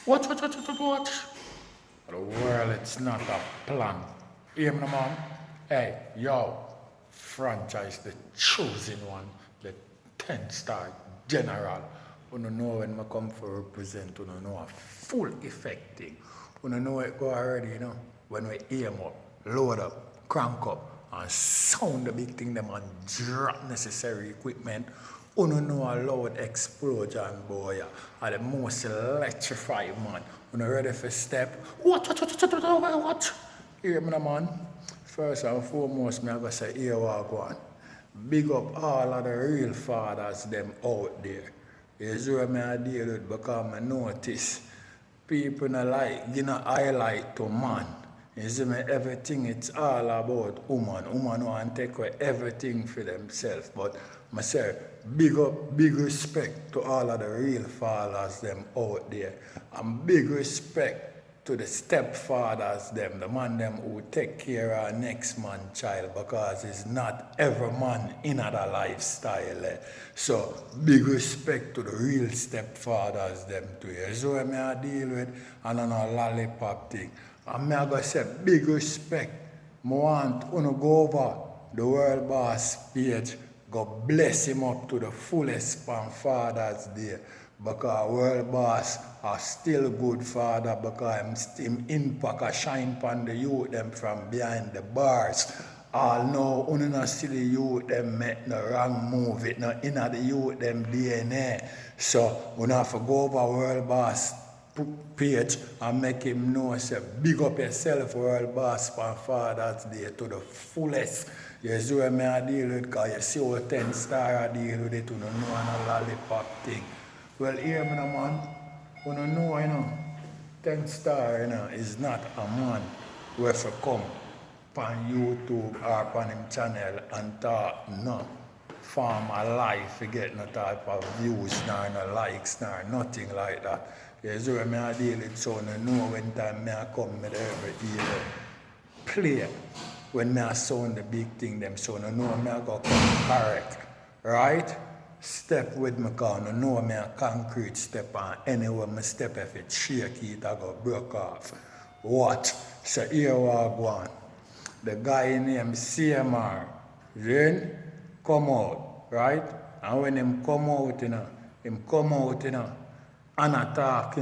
Watch. The world, it's not a plan. Hear me, man? Hey, yo, franchise, the chosen one, the 10-star general. You don't know when I come for represent, you don't know a full effect thing. You don't know it go already, you know. When we aim up, load up, crank up, and sound the big thing, them and drop necessary equipment. You don't know a loud explosion, boy. Are the most electrified man. You not ready for step? What? Hear me, man. First and foremost, me I go say, here what go on. Big up all of the real fathers them out there. Is where me I deal with because I notice people not like, give a highlight to man. You see me, everything it's all about woman. Woman want to take away everything for themselves. But I say, big up, big respect to all of the real fathers them out there. And big respect to the stepfathers them, the man them who take care of next man's child because it's not every man in that lifestyle. So big respect to the real stepfathers them too. So what I deal with and on a lollipop thing. And I go say big respect. I want to go over the World Boss page. God bless him up to the fullest on Father's Day. Because World Boss are still good father because him impact a shine upon the youth them from behind the bars. All know only not see the youth them make no wrong move, it not in the youth them DNA. So we have to go over World Boss page and make him know, say, big up yourself, World Boss on Father's Day to the fullest. You see what I deal with, because you see what 10-star I deal with it, you don't know a lollipop thing. Well, hear me, man. You don't know, 10-star, is not a man who have to come on YouTube or on him channel and talk, no, farm a life to get no type of views, nor no likes, nor nothing like that. You see what I deal with, so you know when time I come with every year play. When I sound the big thing, them so you know me I go come correct, right? Step with me, because you know me a concrete step, and anywhere me step, if it shake it, I go broke off. What? So here we go on. The guy named CMR, then come out, right? And when him come out, and attack,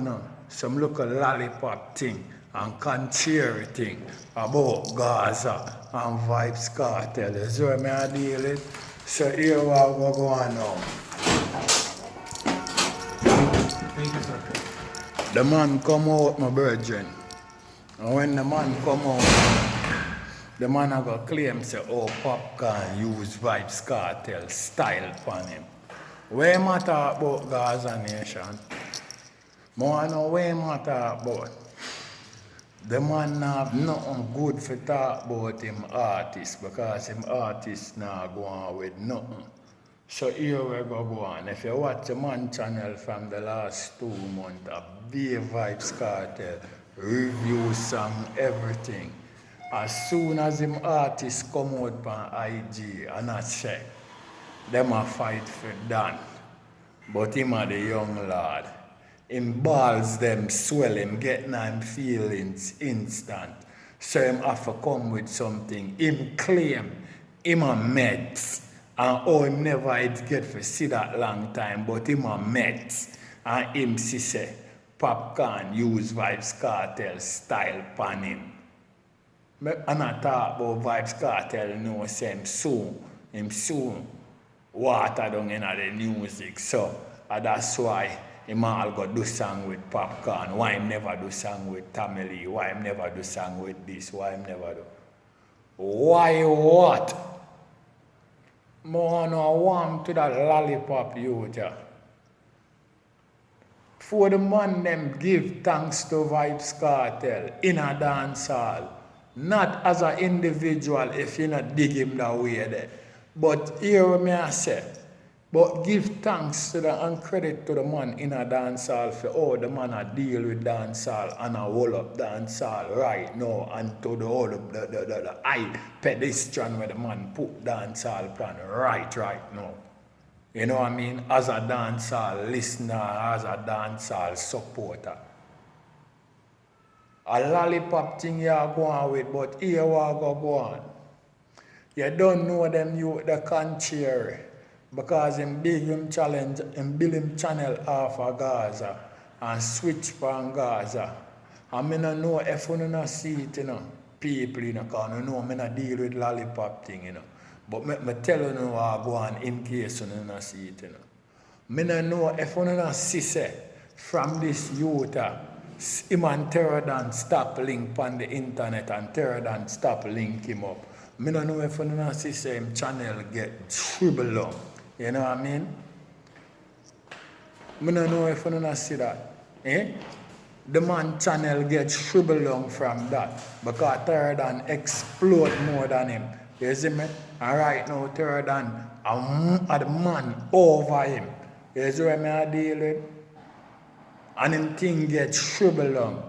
some local lollipop thing and contrary thing about Gaza and vybz kartel. You see what I deal with? So here we go on now. Thank you, sir. The man come out, my brethren. And when the man come out, the man a go claim say, oh, Popcorn use vybz kartel style upon him. Where am I talk about Gaza nation? More know where am I talk about? The man have nothing good for talk about him artist because him artist now go on with nothing. So here we go on. If you watch the man channel from the last 2 months, a big vybz kartel, review song, everything. As soon as him artist come out on IG and I say, them a fight for Dan. But him a the young lad. Him balls them swell, him getting him feelings instant. So him have to come with something. Him claim him a Mets. And oh, him never get for see that long time, but him a Mets. And him say, Popcorn use vybz kartel style pan him. And I talk about vybz kartel, say him soon water down in the music. So that's why him all go do song with Popcorn. Why him never do song with Tommy Lee? Why him never do song with this? Why him never do? Why what? More no warm to that lollipop youth. For the man them give thanks to vybz kartel in a dance hall. Not as an individual if you not dig him that way there. But here me I say, but give thanks to and credit to the man in a dance hall for the man a deal with dance hall and a hold up dance hall right now and to the whole of the high pedestrian where the man put dance hall plan right now. You know what I mean? As a dance hall listener, as a dance hall supporter. A lollipop thing you are going with, but here we go on. You don't know them youth the contrary. Because him big him challenge, him build him channel off of Gaza and switch from Gaza. And I don't know if you don't see it, people, because I know I don't deal with lollipop thing, But me tell you now I go on in case you don't see it, I don't know if you don't see say, from this youth, him and Terradan stop link on the internet and Terradan stop link him up. I don't know if you don't see say him channel get shriveled up. You know what I mean? I don't know if you don't see that. The man channel gets shriveled down from that because Terradan explode more than him. You see me? And right now Terradan are the man over him. You see what I deal with? And him thing gets shriveled down.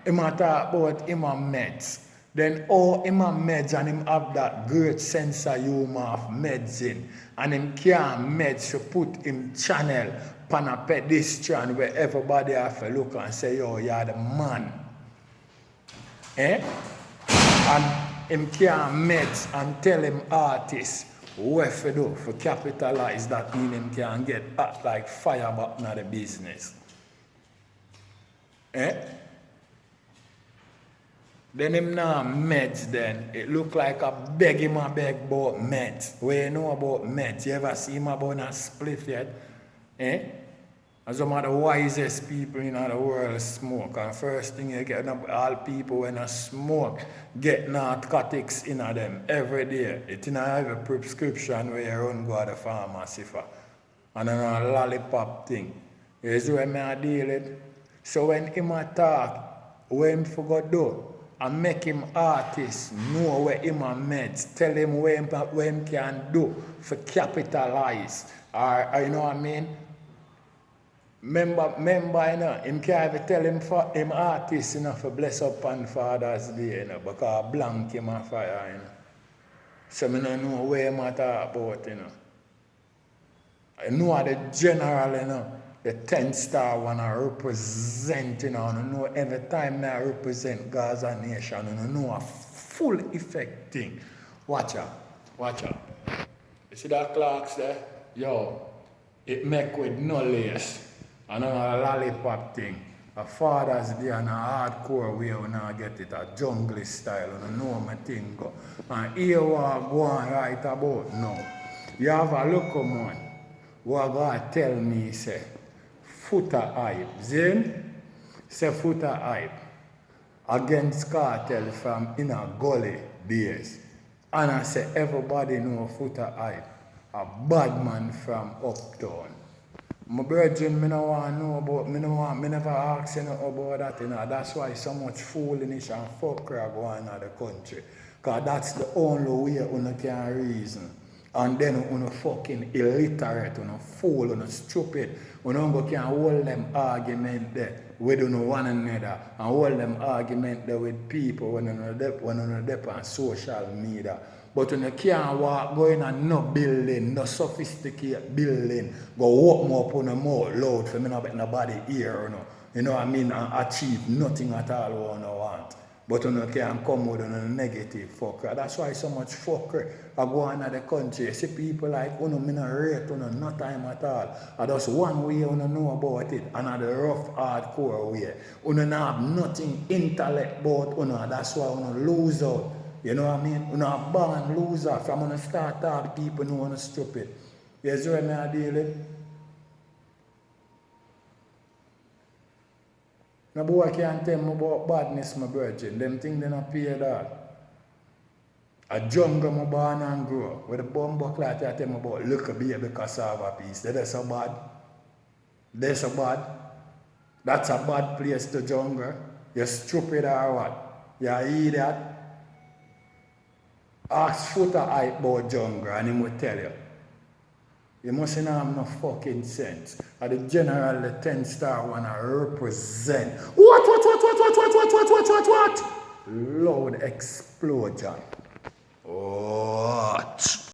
Him a talk about him and meds. Then all him and meds and him have that great sense of humor of medicine. And him can't meds to put him channel pan a pedestrian where everybody have to look and say, yo, you're the man. And him can't meds and tell him artists what to do for capitalize. That mean him can get hot like fire but not the business. Then him now meds then. It look like I beg him a beg about meds. What you know about meds? You ever see him about a spliff yet? And some of the wisest people in the world smoke. And first thing you get, all people when they smoke get narcotics in them every day. It's in every prescription where you run go to the pharmacy for. And then a lollipop thing. You see what I deal with? So when him talk, what him forgot do? And make him artist know where him a meds, tell him what him can do for capitalize. Or you know what I mean? Remember, him can't even tell him artist, for bless up on Father's Day, because blank him a fire, So I don't know where him a talk about, I know the general, the 10 star one I represent, I know every time I represent Gaza nation, I know a full effect thing. Watch out. You see that clocks there? Yo, it make with no lace. And a lollipop thing. A Father's Day and a hardcore way we now get it, a jungle style, and I know my thing go. And here we are going right about now. You have a look man, who are going to tell me, say, footer hype. Zin? Say footer hype. Against cartel from in a gully days. And I say everybody know footer hype. A bad man from uptown. My brethren, I don't want to know about, I never ask you about that, That's why so much foolishness and fuckery go on in the country. Because that's the only way you can reason. And then you fucking illiterate, fool, stupid. You can hold them argument there with one another and hold them argument there with people when you dep on social media. But when you can't walk, go in and no building, no sophisticated building, go walk more up on the more loud for me not let nobody hear, You know what I mean? And achieve nothing at all what you want. But you can't come with a negative fucker. That's why so much fucker I go on in the country. You see people like, me not rate, no time at all. And just one way you know about it, another rough, hardcore way. You don't have nothing intellect about that's why you lose out. You know what I mean? You're a born loser from when you start talk people know you're stupid. You see what I deal with? No boy can't tell me about badness, my virgin. Them things they not pay that. A jungle my born and grow. With the bumbo clot you tell me about look a baby cassava piece. That's so bad. That's so bad. That's a bad place to jungle. You're stupid or what? You idiot. Ask Footer hype about jungle and he will tell you. You mustn't have no fucking sense. And the general, the 10 star one I represent. What? Loud explosion. What?